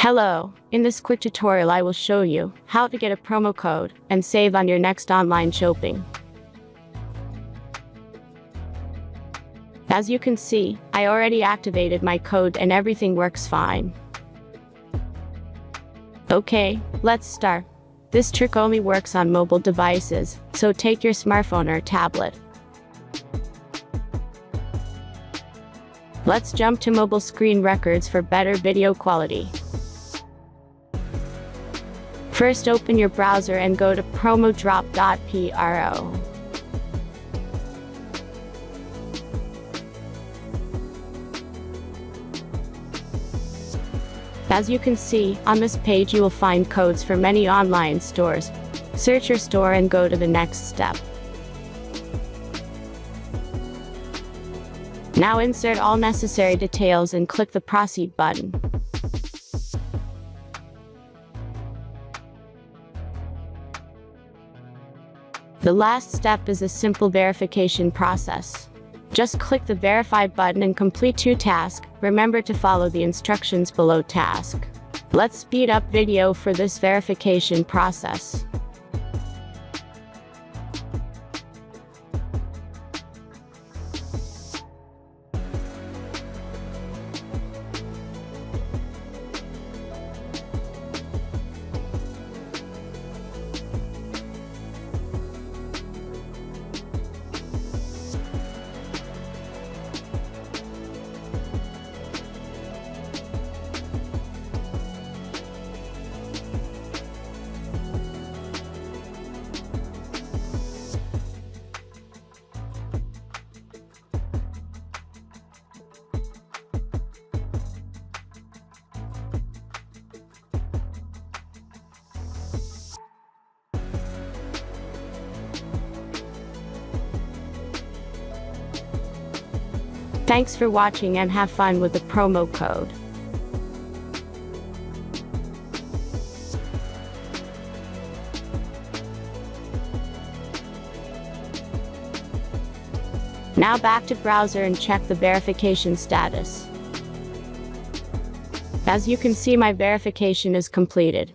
Hello, in this quick tutorial I will show you how to get a promo code and save on your next online shopping. As you can see, I already activated my code and everything works fine. Okay, let's start. This trick only works on mobile devices, so take your smartphone or tablet. Let's jump to mobile screen records for better video quality. First, open your browser and go to promodrop.pro. As you can see, on this page you will find codes for many online stores. Search your store and go to the next step. Now insert all necessary details and click the Proceed button. The last step is a simple verification process. Just click the Verify button and complete 2 tasks. Remember to follow the instructions below task. Let's speed up video for this verification process. Thanks for watching and have fun with the promo code. Now back to browser and check the verification status. As you can see, my verification is completed.